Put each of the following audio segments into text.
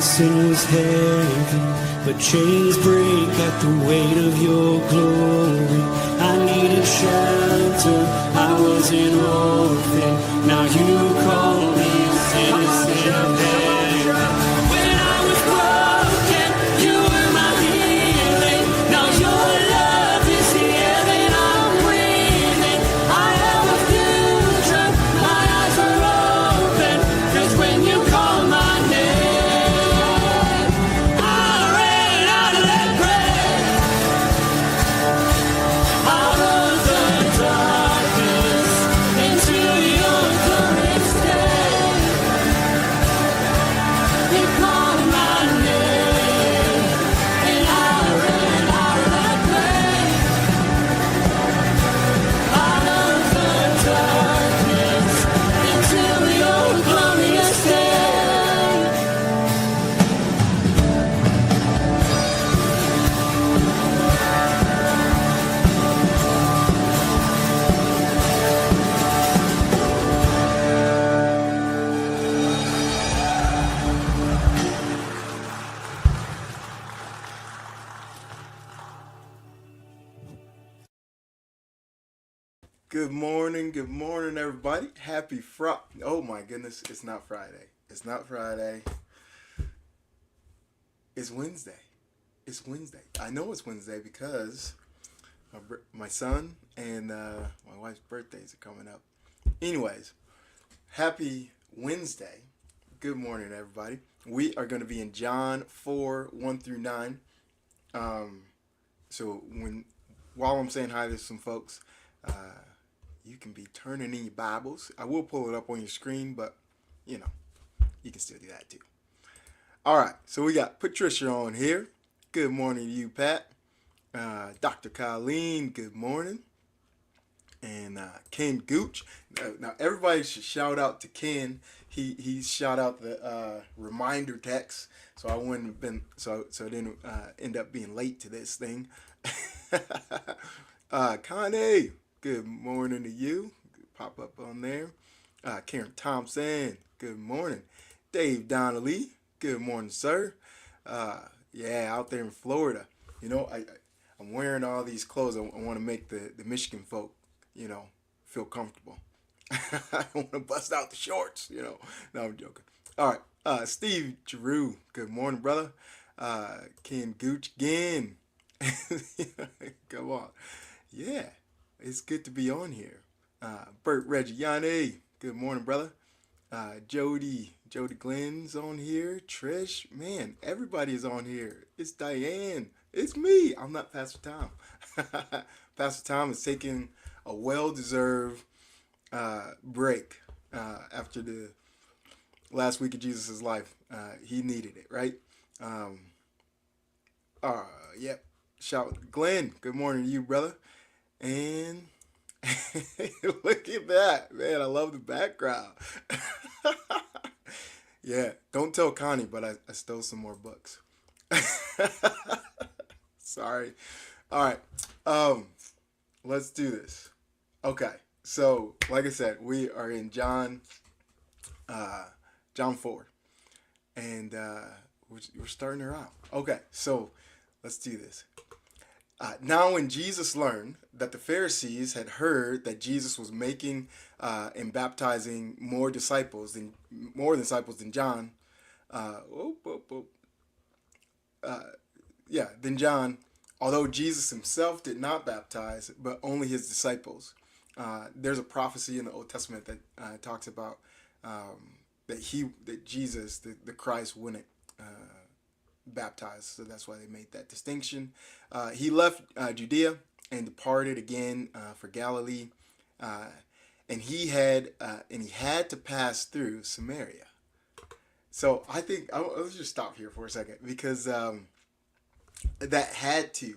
Sin was heavy, but chains break at the weight of your glory. I needed shelter, I was an orphan. Now you call me a citizen of heaven. When I was broken, you were my healing. Now your love is the air that I'm breathing. I have a future, my eyes are open, 'cause when you call my name, Good morning, everybody. Happy Friday. Oh my goodness, it's not Friday. It's not Friday. It's Wednesday. It's Wednesday. I know it's Wednesday because my son and my wife's birthdays are coming up. Anyways, happy Wednesday. Good morning, everybody. We are going to be in John 4, 1 through 9. So while I'm saying hi to some folks, you can be turning in your Bibles. I will pull it up on your screen, but, you can still do that too. All right, so we got Patricia on here. Good morning to you, Pat. Dr. Colleen, good morning. And Ken Gooch. Now, everybody should shout out to Ken. He shot out the reminder text, so I wouldn't have been so I didn't end up being late to this thing. Connie, good morning to you. Pop up on there. Karen Thompson, good morning. Dave Donnelly, good morning, sir. Out there in Florida. I'm wearing all these clothes. I want to make the Michigan folk, feel comfortable. I don't want to bust out the shorts, No, I'm joking. All right. Steve Giroux, good morning, brother. Ken Gooch again. Come on. Yeah, it's good to be on here. Bert Reggiani, good morning, brother. Jody Glenn's on here. Trish, man, everybody is on here. It's Diane. It's me. I'm not Pastor Tom. Pastor Tom is taking a well-deserved break after the last week of Jesus' life. He needed it, right? Yep. Shout, Glenn, good morning to you, brother. And look at that, man. I love the background. Yeah, don't tell Connie, but I stole some more books. Sorry. All right. Let's do this. Okay. So, like I said, we are in John 4. And we're starting her out. Okay, so let's do this. Now when Jesus learned that the Pharisees had heard that Jesus was making and baptizing more disciples than John, than John, although Jesus himself did not baptize, but only his disciples. There's a prophecy in the Old Testament that talks about that Jesus, the Christ, wouldn't baptize. So that's why they made that distinction. He left Judea and departed again for Galilee, and he had to pass through Samaria. So I think let's just stop here for a second, because that had to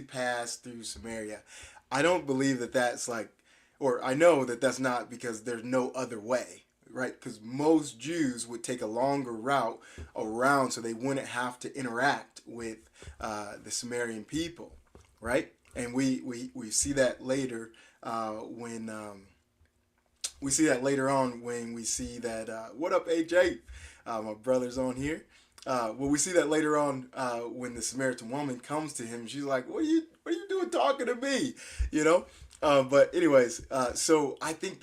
pass through Samaria. I don't believe that that's like, or I know that that's not because there's no other way, right? Because most Jews would take a longer route around so they wouldn't have to interact with the Samaritan people, right? And we see that later when we see that later on when we see that what up, AJ? My brother's on here. Well, we see that later on when the Samaritan woman comes to him. She's like, "What are you doing talking to me?" You know. But anyways, so I think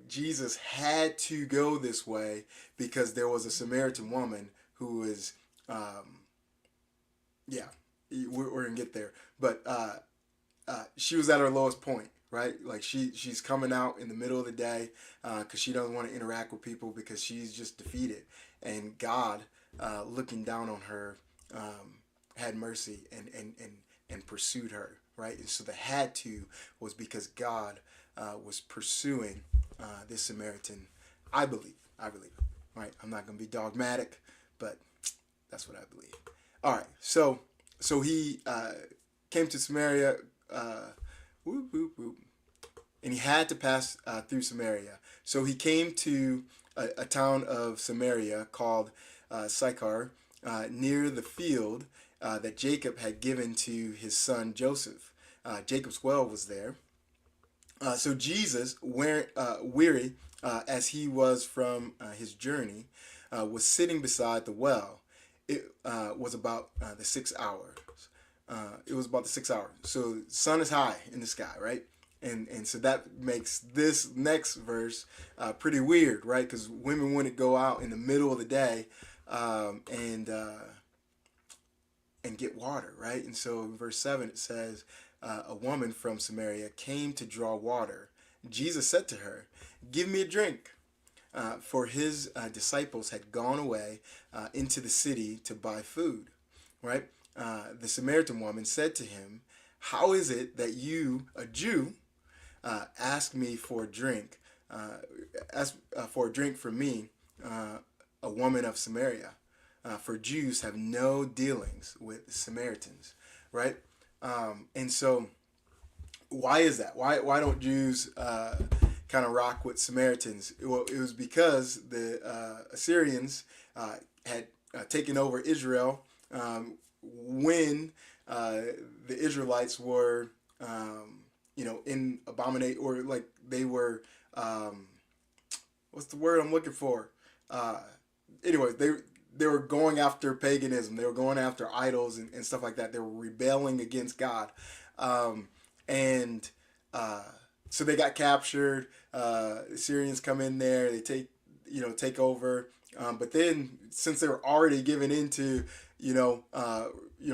Jesus had to go this way because there was a Samaritan woman who was, yeah, we're gonna get there. But she was at her lowest point, right? Like she's coming out in the middle of the day because she doesn't want to interact with people because she's just defeated. And God, looking down on her, had mercy and pursued her, right? And so the had to was because God was pursuing this Samaritan. I believe, right? I'm not going to be dogmatic, but that's what I believe. All right, so he came to Samaria, whoop, whoop, whoop, and he had to pass through Samaria. So he came to a town of Samaria called Sychar, near the field that Jacob had given to his son Joseph. Jacob's well was there. So Jesus, weary as he was from his journey, was sitting beside the well. It was about the 6 hours. It was about the 6 hours. So the sun is high in the sky, right? And so that makes this next verse pretty weird, right? Because women wouldn't go out in the middle of the day and get water, right? And so in verse 7 it says, a woman from Samaria came to draw water. Jesus said to her, "Give me a drink." For his disciples had gone away into the city to buy food, right? The Samaritan woman said to him, "How is it that you, a Jew, ask me for a drink, from me, a woman of Samaria? For Jews have no dealings with Samaritans," right? And so, why is that? Why don't Jews kind of rock with Samaritans? Well, it was because the Assyrians had taken over Israel when the Israelites were, in abominate, or like they were, what's the word I'm looking for? Anyways, they were going after paganism. They were going after idols and stuff like that. They were rebelling against God. So they got captured. The Syrians come in there. They take over. But then, since they were already given into,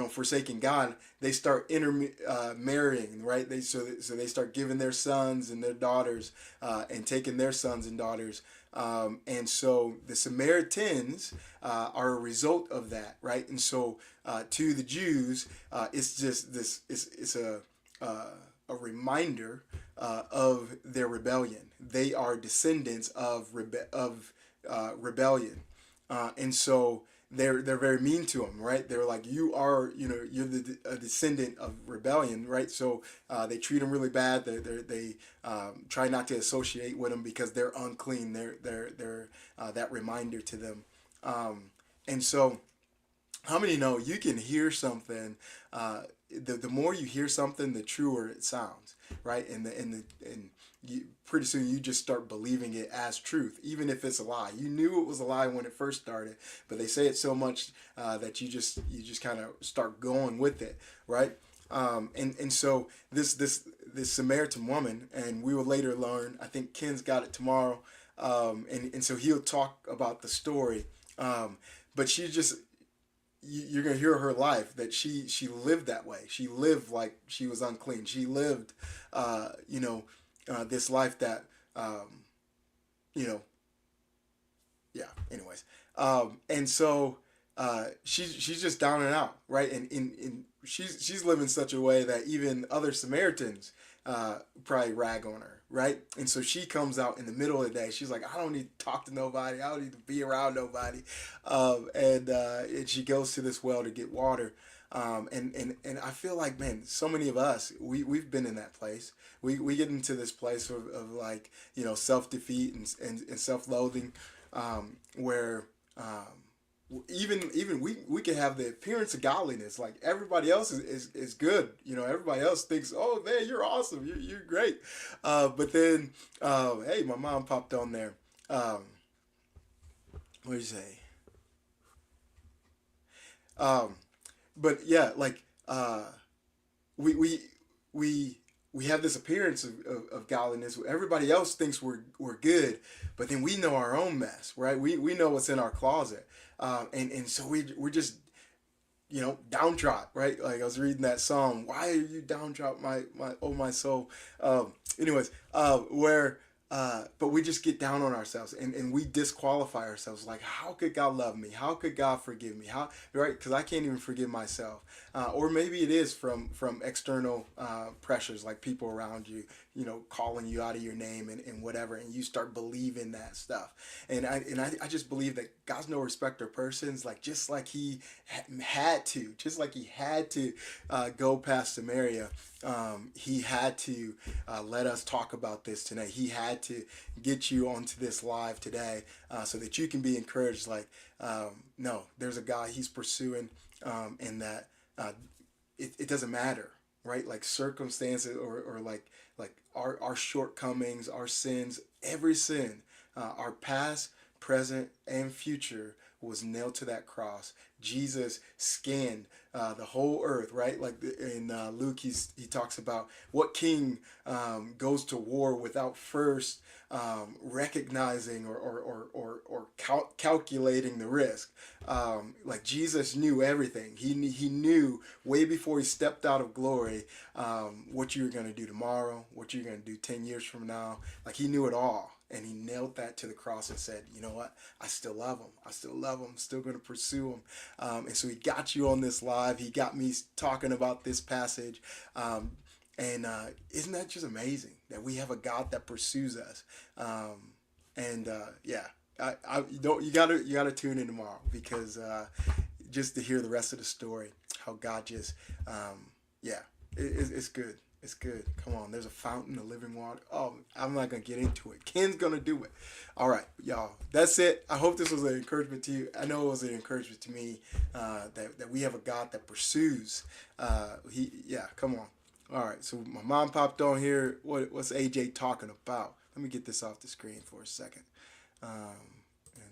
forsaking God, they start marrying, right? So they start giving their sons and their daughters, and taking their sons and daughters. And so the Samaritans are a result of that, right? And so to the Jews, it's just this. It's a reminder of their rebellion. They are descendants of rebellion, and so they're very mean to them, right? They're like, you're a descendant of rebellion, right? So they treat them really bad. They try not to associate with them because they're unclean. They're that reminder to them, and so how many know you can hear something? The more you hear something, the truer it sounds, right? And pretty soon you just start believing it as truth, even if it's a lie. You knew it was a lie when it first started, but they say it so much that you just kind of start going with it, right? And so this Samaritan woman, and we will later learn. I think Ken's got it tomorrow, and so he'll talk about the story. But she just, you're gonna hear her life that she lived that way. She lived like she was unclean. She lived, this life that, you know, yeah. Anyways, and so she's just down and out, right? And she's living such a way that even other Samaritans probably rag on her, right? And so she comes out in the middle of the day. She's like, I don't need to talk to nobody. I don't need to be around nobody. And she goes to this well to get water. And I feel like, man, so many of us, we've been in that place. We get into this place of like, self-defeat and self-loathing, where even we can have the appearance of godliness, like everybody else is good, everybody else thinks, oh man, you're awesome, you're great, but then hey, my mom popped on there. What did you say? um but yeah, like we we we have this appearance of godliness. Everybody else thinks we're good, but then we know our own mess, right? We know what's in our closet, and so we're just, downtrodden, right? Like I was reading that song, why are you downtrodden, my oh my soul. Anyways, where but we just get down on ourselves, and we disqualify ourselves. Like, how could God love me? How could God forgive me? How, right? Because I can't even forgive myself. Or maybe it is from external pressures, like people around you, calling you out of your name and whatever, and you start believing that stuff. And I just believe that God's no respecter of persons. Like, just like he had to go past Samaria, he had to let us talk about this today. He had to get you onto this live today, so that you can be encouraged. Like, no, there's a God he's pursuing, and that it doesn't matter, right? Like circumstances, or like our shortcomings, our sins, every sin, our past, present, and future was nailed to that cross. Jesus scanned the whole earth, right? Like in Luke, he talks about what king goes to war without first recognizing or calculating the risk. Like Jesus knew everything. He knew way before he stepped out of glory, what you were going to do tomorrow, what you're going to do 10 years from now. Like, he knew it all. And he nailed that to the cross and said, you know what? I still love him. I still love him. I'm still going to pursue him. And so he got you on this live. He got me talking about this passage. And isn't that just amazing that we have a God that pursues us? Yeah, you gotta tune in tomorrow, because just to hear the rest of the story, how God just, yeah, it's good. It's good. Come on, there's a fountain of living water. Oh, I'm not gonna get into it. Ken's gonna do it. All right, y'all. That's it. I hope this was an encouragement to you. I know it was an encouragement to me, that we have a God that pursues. Come on. All right. So my mom popped on here. What's AJ talking about? Let me get this off the screen for a second, and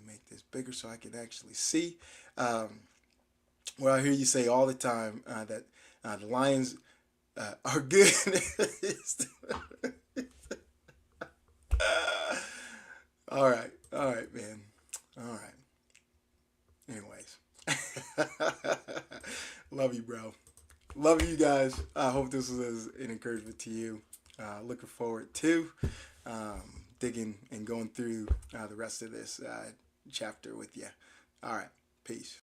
make this bigger so I can actually see. Well, I hear you say all the time that the Lions are good. All right, man. All right. Anyways, love you, bro. Love you guys. I hope this was an encouragement to you. Looking forward to digging and going through the rest of this chapter with you. All right. Peace.